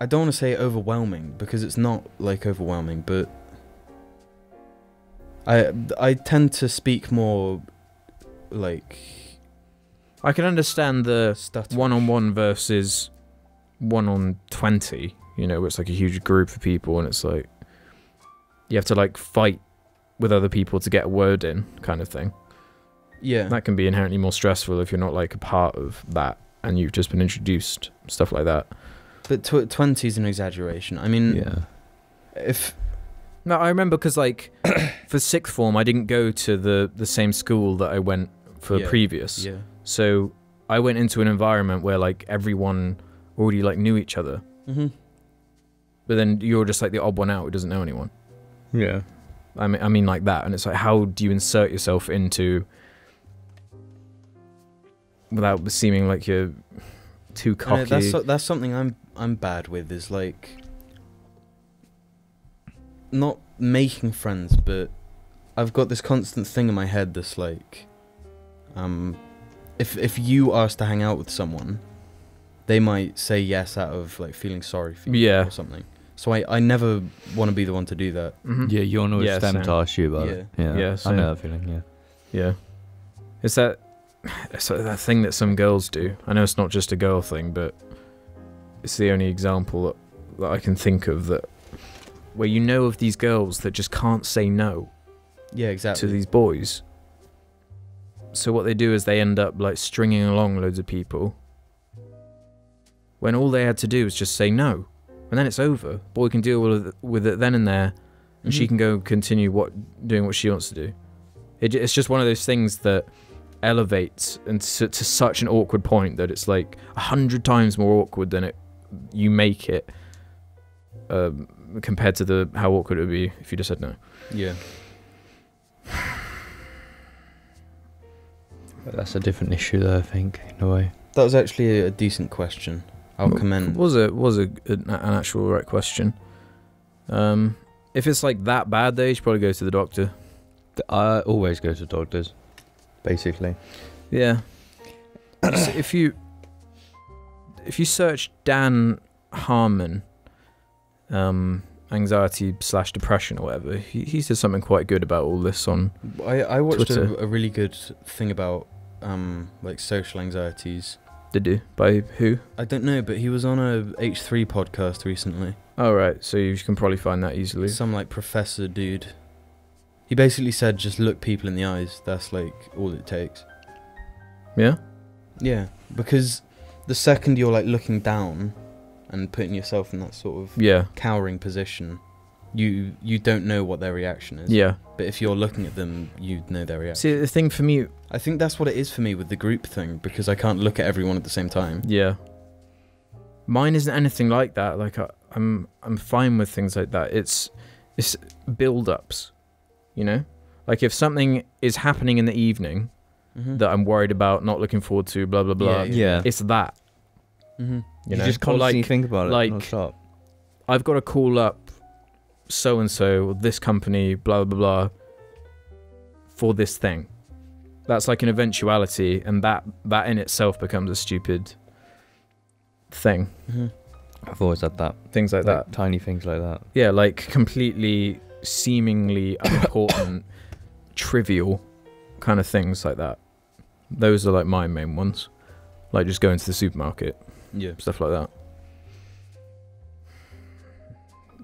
I don't want to say overwhelming because it's not like overwhelming, but I tend to speak more like I can understand the stutter. 1-on-1 versus 1-on-20, you know, where it's like a huge group of people and it's like you have to like fight with other people to get a word in kind of thing. Yeah. That can be inherently more stressful if you're not like a part of that and you've just been introduced, stuff like that. But 20 is an exaggeration. I mean, Yeah. if No, I remember because like for sixth form I didn't go to the same school that I went for Yeah. previous. yeah. So I went into an environment where like everyone already like knew each other. Mm-hmm. But then you're just like the odd one out who doesn't know anyone. Yeah. I mean like that, and it's like how do you insert yourself into without seeming like you're too I know, cocky. that's something I'm bad with, is like not making friends, but I've got this constant thing in my head that's like, if you ask to hang out with someone, they might say yes out of like feeling sorry for you Yeah. or something. So I never want to be the one to do that. Mhm. Yeah, you want to Yeah, them same. to ask you about it. Yeah, Yeah, I same. know that feeling. Yeah. Yeah. It's that that thing that some girls do. I know it's not just a girl thing, but it's the only example that I can think of that where you know of these girls that just can't say no Yeah, exactly. to these boys. So what they do is they end up like stringing along loads of people when all they had to do was just say no, and then it's over. Boy can deal with it then and there, and she Mhm. can go continue doing what she wants to do. It's just one of those things that elevates and to such an awkward point that it's like 100 times more awkward than you make it, compared to how awkward it would be if you just said no. Yeah. But that's a different issue, though. I think in a way. That was actually a decent question. I'll commend. Was an actual right question. If it's like that bad, though, you should probably go to the doctor. I always go to doctors, basically. Yeah. if you search Dan Harmon, anxiety/depression or whatever, he says something quite good about all this on. I watched Twitter. a really good thing about like social anxieties. Did you? By who? I don't know, but he was on a H3 podcast recently. Oh, right. So you can probably find that easily. Some like professor dude. He basically said just look people in the eyes. That's like all it takes. Yeah? Yeah, because the second you're like looking down and putting yourself in that sort of Yeah. cowering position, you don't know what their reaction is. Yeah. But if you're looking at them, you'd know their reaction. See, the thing for me... I think that's what it is for me with the group thing, because I can't look at everyone at the same time. Yeah. Mine isn't anything like that. Like, I'm fine with things like that. It's build-ups, you know? Like, if something is happening in the evening Mm-hmm. that I'm worried about, not looking forward to, blah, blah, blah, Yeah. it's that, Mm-hmm. you know? just Or constantly think about it. like- Non-stop. I've got to call up so-and-so, or this company, blah, blah, blah, for this thing. That's like an eventuality, and that in itself becomes a stupid thing. Mm-hmm. I've always had that. Things like that. Tiny things like that. Yeah, like completely, seemingly unimportant, trivial kind of things like that. Those are like my main ones. Like just going to the supermarket, Yeah. stuff like that.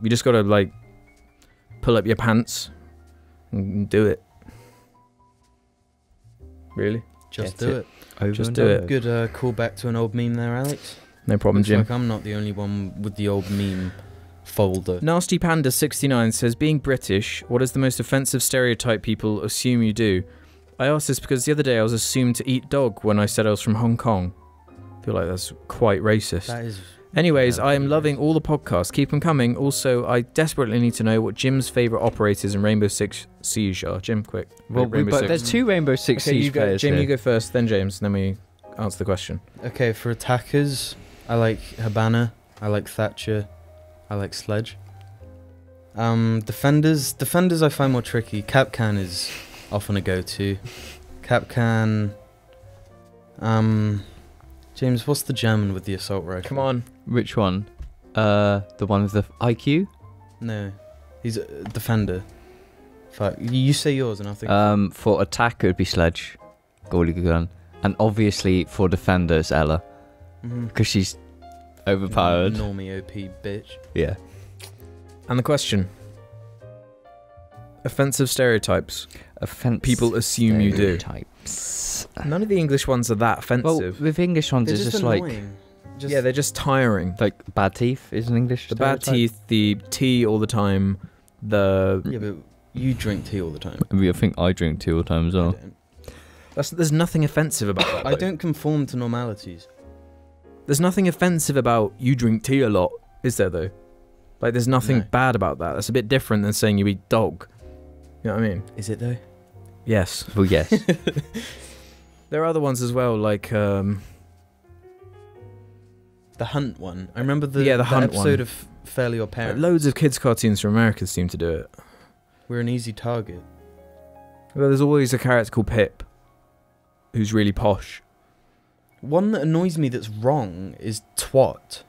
You just gotta like pull up your pants and do it. Really? Just Get do it. it. Over Just and do over. it. Good callback to an old meme there, Alex. No problem, Looks Jim. like I'm not the only one with the old meme folder. Nasty Panda 69 says, being British, what is the most offensive stereotype people assume you do? I asked this because the other day I was assumed to eat dog when I said I was from Hong Kong. I feel like that's quite racist. That is. Anyways, Yeah, I am pretty loving racist. all the podcasts. Keep them coming. Also, I desperately need to know what Jim's favourite operators in Rainbow Six Siege are. Jim, quick. Well, Rainbow but Six. there's two Rainbow Six Okay, Siege you go, players Jim, here. you go first, then James, and then we answer the question. Okay, for attackers, I like Habana. I like Thatcher. I like Sledge. Defenders I find more tricky. Capcan is often a go-to. Capcan. James, what's the German with the assault rifle? Come on. Which one? The one with the IQ? No, he's a defender. Fuck. You say yours and I'll think. For attack, it would be Sledge, goalie gun, and obviously for defender, it's Ella, because she's overpowered. Normie OP bitch. Yeah. And the question. Offensive stereotypes. People assume you do. Types. None of the English ones are that Well, offensive. with English ones, They're it's just just like annoying. Yeah, they're just tiring. bad teeth is an English. The bad stereotype. teeth, the tea all the time, the... Yeah, but you drink tea all the time. I think I drink tea all the time as I well. don't. There's nothing offensive about that. I though. don't conform to normalities. There's nothing offensive about you drink tea a lot, is there though? Like there's nothing No. bad about that. That's a bit different than saying you eat dog. You know what I mean? Is it though? Yes. Well, yes. There are other ones as well, like The Hunt one. I remember The Hunt episode one. of Fairly Odd Parents. Loads of kids' cartoons from America seem to do it. We're an easy target. Well, there's always a character called Pip, who's really posh. One that annoys me that's wrong is twat.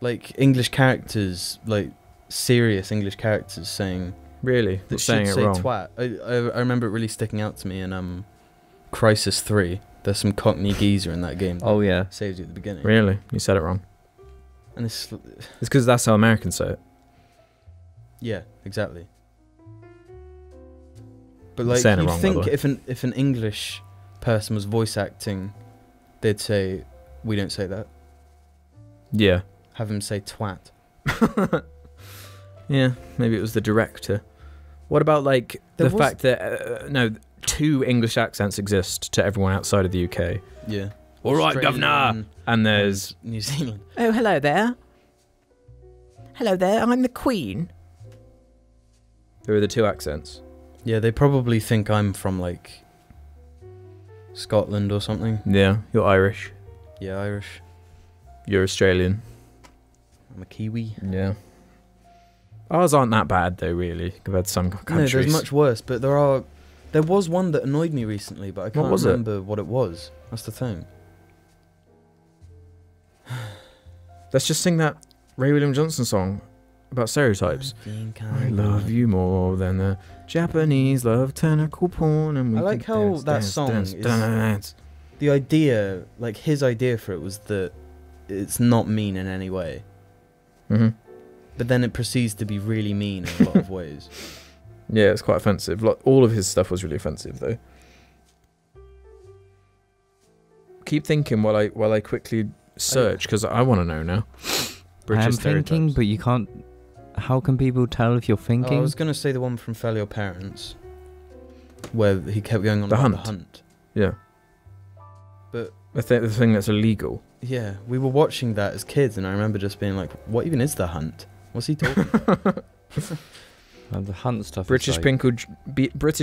Like English characters, like serious English characters saying Really? that Saying should it say wrong. twat. I remember it really sticking out to me in Crisis 3. There's some Cockney geezer in that game. Oh yeah. Saves you at the beginning. Really? You said it wrong. And it's It's because that's how Americans say it. yeah, exactly. But I'm like saying it you'd wrong, by the think way. if an English person was voice acting, they'd say, "We don't say that." Yeah. Have him say twat. Yeah, maybe it was the director. What about like There the was- fact that no, 2 English accents exist to everyone outside of the UK? Yeah. All right, Australian governor. And there's and New Zealand. oh, hello there. Hello there. I'm the Queen. There are the 2 accents. Yeah, they probably think I'm from like Scotland or something. Yeah, you're Irish. Yeah, Irish. You're Australian. I'm a Kiwi. Yeah. Ours aren't that bad though, really, compared to some No, countries. there's much worse, but there was one that annoyed me recently, but I can't was it? remember what it was. That's the thing. Let's just sing that Ray William Johnson song about stereotypes. I love you more than the Japanese love tentacle porn. And we I like can how dance, that dance, song dance, is- dance. The idea, like his idea for it was that it's not mean in any way. Mhm. But then it proceeds to be really mean in a lot of ways. Yeah, it's quite offensive. Like, all of his stuff was really offensive, though. Keep thinking while I quickly search, because I want to know now. I am British thinking, stereotypes. but you can't. How can people tell if you're Oh, thinking? I was going to say the one from Fairly Odd Parents, where he kept going on The about Hunt. the hunt. Yeah. But The thing that's illegal. yeah, we were watching that as kids, and I remember just being like, "What even is the hunt? What's he talking about?" The hunt stuff. British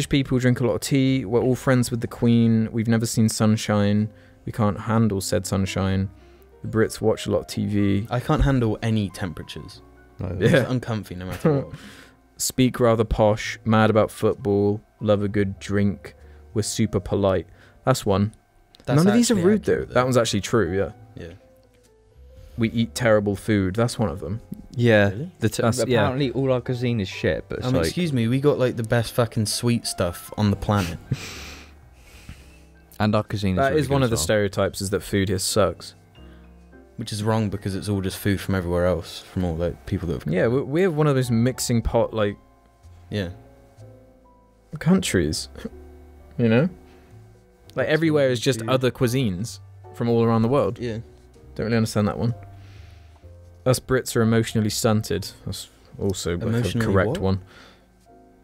people drink a lot of tea. We're all friends with the Queen. We've never seen sunshine. We can't handle said sunshine. The Brits watch a lot of TV. I can't handle any temperatures. Like, Yeah. It's uncomfy no matter what. Speak rather posh. Mad about football. Love a good drink. We're super polite. That's one. That's None of these are actually rude though. accurate, That one's actually true. Yeah. Yeah. We eat terrible food. That's one of them. Yeah. Really? That's- yeah. Apparently, all our cuisine is shit. But it's like, Excuse me, we got like the best fucking sweet stuff on the planet. and our cuisine. That really is one good of the as well. stereotypes, is that food here sucks. Which is wrong because it's all just food from everywhere else, from all like people that have. Yeah, we have one of those mixing pot like Yeah. countries. You know, like everywhere is just Food. other cuisines from all around the world. Yeah. Don't really understand that one. Us Brits are emotionally stunted. That's also like a Emotionally correct what? one.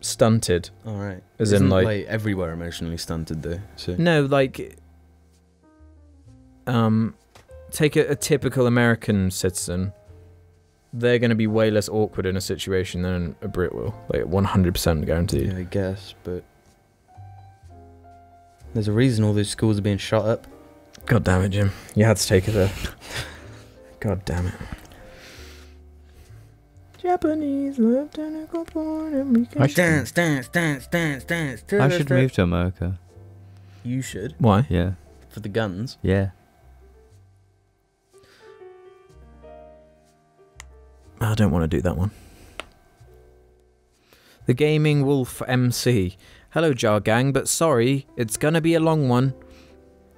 Stunted. All right. As in, Isn't, like- everywhere emotionally stunted though. So. No, like, take a typical American citizen. They're going to be way less awkward in a situation than a Brit will. Like 100% guaranteed. Yeah, I guess, but there's a reason all those schools are being shot up. God damn it, Jim. You had to take it there. God damn it. Japanese love tentacle porn and we can I should- Dance, dance, dance, dance, dance. I should move to America. You should Why? Yeah. for the guns. Yeah. I don't want to do that one. The Gaming Wolf MC. Hello, Jar Gang, but sorry, it's gonna be a long one.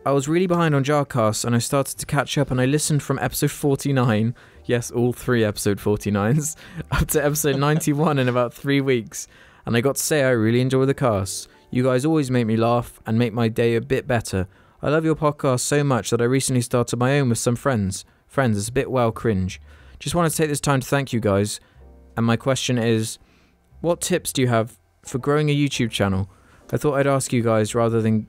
I was really behind on JARCAST and I started to catch up and I listened from episode 49, yes, all 3 episode 49s, up to episode 91 in about 3 weeks. And I got to say I really enjoy the casts. You guys always make me laugh and make my day a bit better. I love your podcast so much that I recently started my own with some friends. It's a bit well cringe. Just wanted to take this time to thank you guys. And my question is, what tips do you have for growing a YouTube channel? I thought I'd ask you guys rather than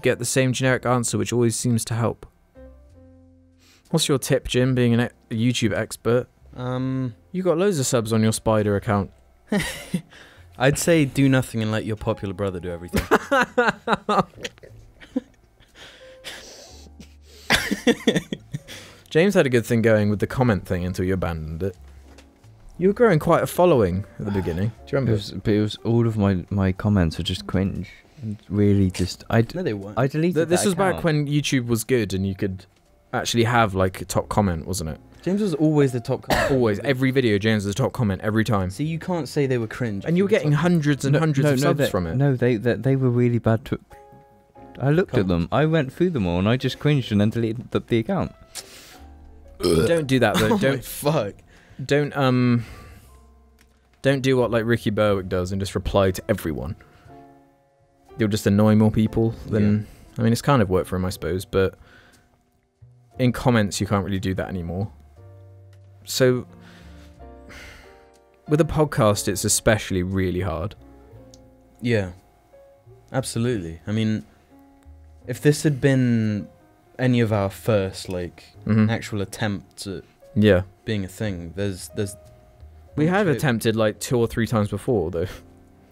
get the same generic answer, which always seems to help. What's your tip, Jim, being a YouTube expert? You got loads of subs on your Spider account. I'd say do nothing and let your popular brother do everything. James had a good thing going with the comment thing until you abandoned it. You were growing quite a following at the beginning. Do you remember? But it was all of my comments were just cringe. And really just... No, they weren't. I deleted This that was back account. when YouTube was good and you could actually have like a top comment, wasn't it? James was always the top comment. Always. Every video, James was the top comment every time. See, you can't say they were cringe. And you were getting hundreds and hundreds of subs from it. No, they were really bad to... I looked at them. I went through them all and I just cringed and then deleted the account. Don't do that though. Oh Don't my fuck. Don't do what like Ricky Berwick does and just reply to everyone. You'll just annoy more people than... I mean, it's kind of worked for him, I suppose, but in comments you can't really do that anymore. So with a podcast, it's especially really hard. Yeah. Absolutely. I mean, if this had been any of our first, like, actual attempts at being a thing, there's... We have attempted like 2 or 3 times before, though.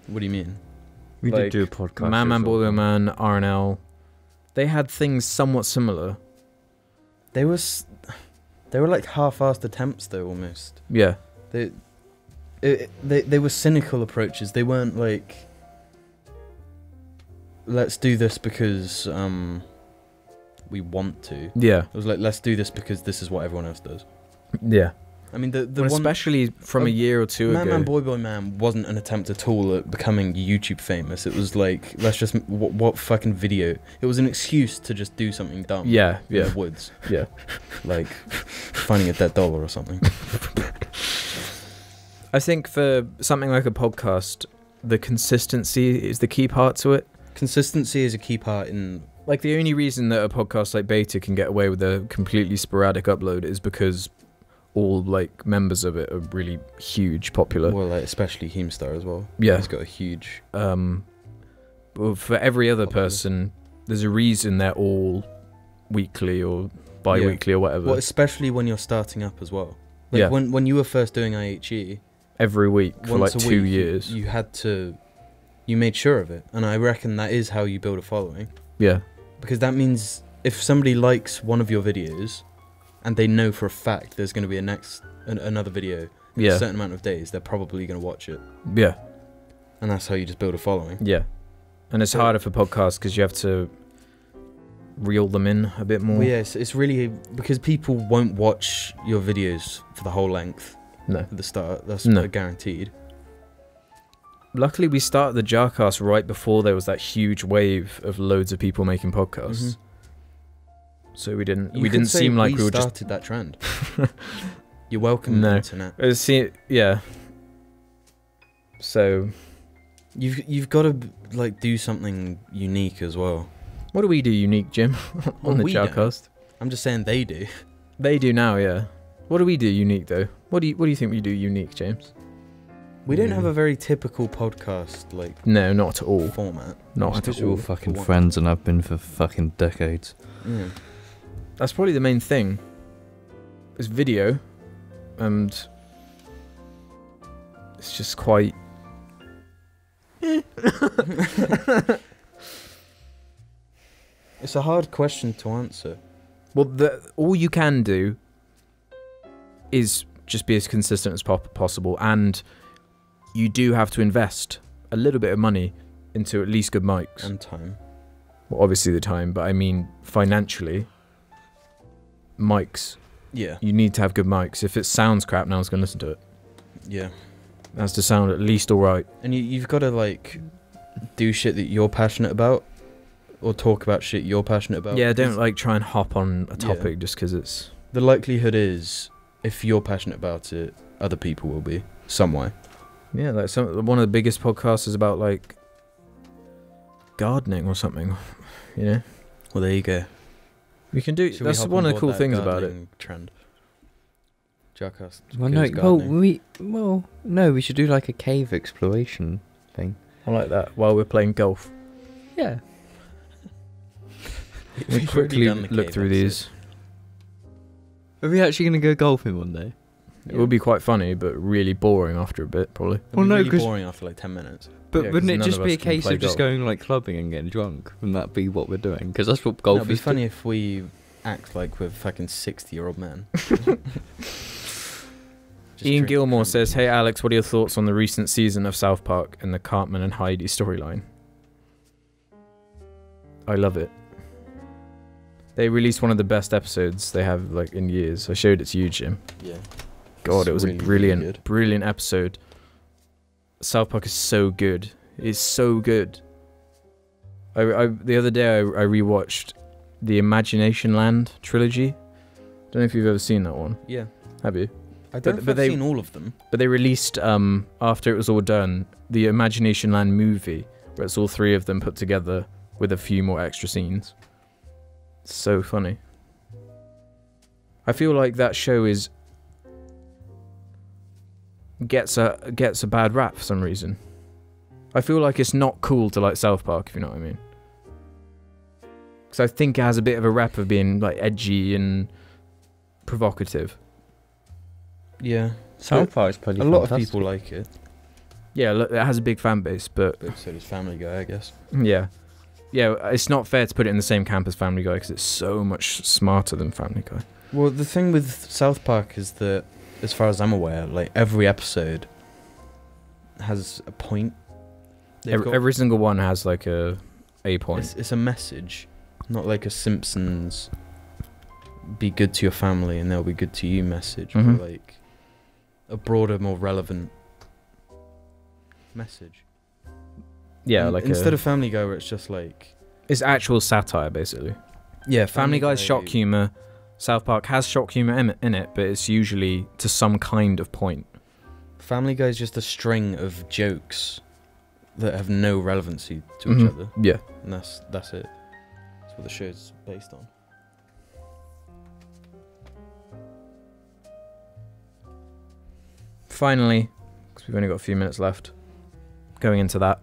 What do you mean? We Like, did do a podcast. Man, Boiler Man, RNL. They had things somewhat similar. They were like half-assed attempts, though, almost. Yeah. They were cynical approaches. They weren't like, let's do this because we want to. Yeah. It was like, let's do this because this is what everyone else does. Yeah. I mean, the Well, one, especially from a year or two ago. Man, Boy Man wasn't an attempt at all at becoming YouTube famous. It was like, let's just what fucking video. It was an excuse to just do something dumb. Yeah. In Yeah. the woods, Yeah. like finding a dead dollar or something. I think for something like a podcast, the consistency is the key part to it. Consistency is a key part in. Like, the only reason that a podcast like Beta can get away with a completely sporadic upload is because all, like, members of it are really huge, popular. Well, like, especially Keemstar as well. Yeah. He's got a huge... Well, for every other person, there's a reason they're all weekly or bi-weekly or whatever. Well, especially when you're starting up as well. Like, Yeah. when you were first doing IHE... Every week for, like, once a 2 week, years. You had to... You made sure of it. And I reckon that is how you build a following. Yeah. Because that means if somebody likes one of your videos... and they know for a fact there's going to be another video in a certain amount of days, they're probably going to watch it. Yeah. And that's how you just build a following. Yeah. And it's harder for podcasts because you have to reel them in a bit more. Well, yeah, it's really... Because people won't watch your videos for the whole length No. at the start. That's guaranteed. Luckily, we started the JARCAST right before there was that huge wave of loads of people making podcasts. So we didn't seem like we were just... started that trend. You're welcome, No. internet. Yeah. So You've got to like do something unique as well. what do we do unique, Jim, on the we don't. JARCAST? I'm just saying they do. They do now, yeah. What do we do unique though? What do you think we do unique, James? We don't have a very typical podcast like No, not at all. format. Not at Because we're all all. fucking For one. friends and I've been for fucking decades. Yeah. That's probably the main thing. It's video, and it's just quite... It's a hard question to answer. Well, all you can do is just be as consistent as possible, and you do have to invest a little bit of money into at least good mics. And time. Well, obviously the time, but I mean financially, mics. Yeah. You need to have good mics. If it sounds crap, no one's going to listen to it. Yeah. It has to sound at least alright. And you've got to like do shit that you're passionate about, or talk about shit you're passionate about. Yeah, don't because like try and hop on a topic just because it's... the likelihood is, if you're passionate about it, other people will be some way. Yeah, like one of the biggest podcasts is about like gardening or something, you know. Well, there you go. We can do. Should we That's hop one on of the board cool that things about it. gardening trend. JARCAST. Well, no, we should do like a cave exploration thing. I like that. While we're playing golf, Yeah. we quickly look through these. Are we actually going to go golfing one day? It would be quite funny, but really boring after a bit, probably. It'd Well, be no, really 'cause- boring after like 10 minutes. But Yeah, 'cause wouldn't it none just of be us a can case play of just golf. going like clubbing and getting drunk? Wouldn't that be what we're doing? Because that's what No, golf it'd be is. funny if we act like we're fucking 60-year-old men. Ian Gilmore says, "Hey Alex, what are your thoughts on the recent season of South Park and the Cartman and Heidi storyline?" I love it. They released one of the best episodes they have like in years. I showed it to you, Jim. Yeah. God, it was really, a brilliant, really good. brilliant episode. South Park is so good. It's so good. The other day I rewatched the Imagination Land trilogy. Don't know if you've ever seen that one. Yeah. Have you? I don't know if I've seen all of them. But they released, after it was all done, the Imagination Land movie, where it's all three of them put together with a few more extra scenes. So funny. I feel like that show gets a bad rap for some reason. I feel like it's not cool to like South Park, if you know what I mean. Because I think it has a bit of a rap of being like edgy and provocative. Yeah. South Park's pretty A lot of fantastic. people like it. Yeah, look, it has a big fan base, but But so does Family Guy, I guess. yeah, it's not fair to put it in the same camp as Family Guy because it's so much smarter than Family Guy. Well, the thing with South Park is that, as far as I'm aware, like every episode has a point. Every single one has like a point. It's a message, not like a Simpsons "be good to your family and they'll be good to you" message, Mhm. but like a broader, more relevant message. Yeah, And like instead of Family Guy, where it's just like it's actual satire basically. yeah, Family Guy's shock humor. South Park has shock humor in it, but it's usually to some kind of point. Family Guy's just a string of jokes that have no relevancy to each other, Yeah. and that's it. That's what the show's based on. Finally, because we've only got a few minutes left, going into that.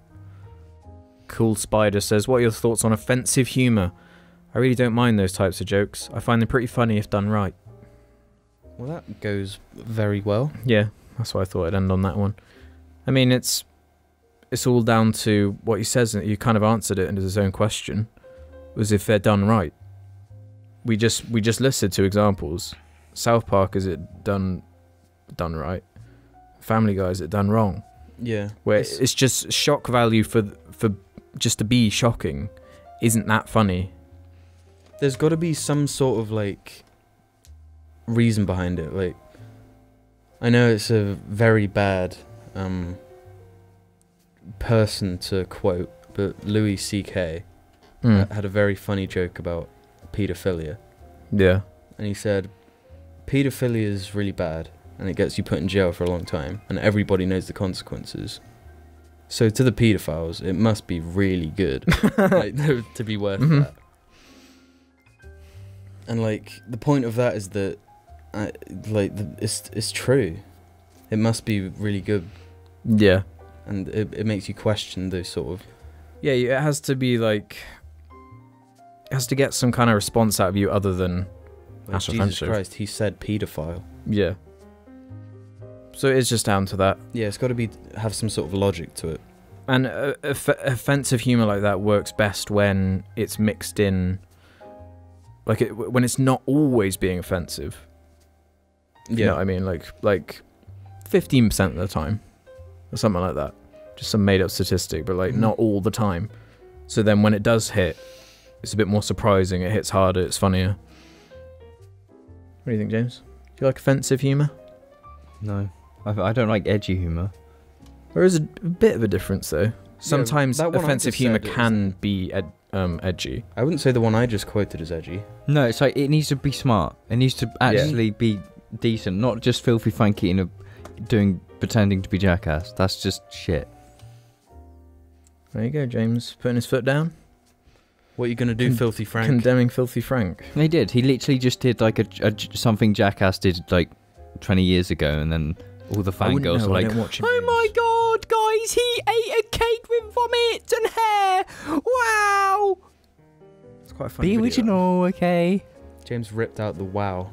Cool Spider says, "What are your thoughts on offensive humor? I really don't mind those types of jokes. I find them pretty funny if done right." Well, that goes very well. Yeah, that's why I thought I'd end on that one. I mean, it's all down to what he says. You kind of answered it into his own question, was if they're done right. We just listed two examples. South Park, is it done right? Family Guy, is it done wrong? Yeah, Where it's just shock value for just to be shocking isn't that funny. there's got to be some sort of like reason behind it. Like, I know it's a very bad person to quote, but Louis C.K. Had a very funny joke about paedophilia, Yeah. and he said, "Paedophilia is really bad, and it gets you put in jail for a long time, and everybody knows the consequences. So to the paedophiles, it must be really good like, to be worth Mhm. that." And like the point of that is that, it's true. It must be really good, Yeah. and it makes you question those sort of. Yeah, it has to be like... It has to get some kind of response out of you other than... Like, That's Jesus offensive. Christ, he said paedophile. Yeah. So it's just down to that. Yeah, it's got to have some sort of logic to it. And offensive humor like that works best when it's mixed in... Like, when it's not always being offensive. You know what I mean? Like 15% of the time. Or something like that. Just some made-up statistic, but like not all the time. So then when it does hit, it's a bit more surprising. It hits harder. It's funnier. What do you think, James? Do you like offensive humor? No, I don't like edgy humor. There is a bit of a difference, though. Sometimes that one I offensive just humor said is- can be edgy. I wouldn't say the one I just quoted is edgy. No, it's like it needs to be smart. It needs to actually be decent, not just filthy Frankie and pretending to be Jackass. That's just shit. There you go, James. Putting his foot down. What are you gonna do, Filthy Frank? Condemning Filthy Frank. He did. He literally just did like something Jackass did like 20 years ago, and then all the fangirls were like, "Oh my god, guys, he ate a cake with vomit and hair! Wow!" It's quite a funny "Be video. original, okay?" James ripped out the wow.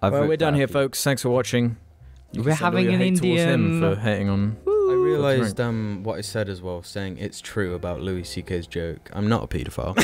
Well, we're done here, folks. Thanks for watching. You We're can send all having your an hate towards him Indian- for hating on. I realised what I said as well, saying it's true about Louis C.K.'s joke. I'm not a paedophile.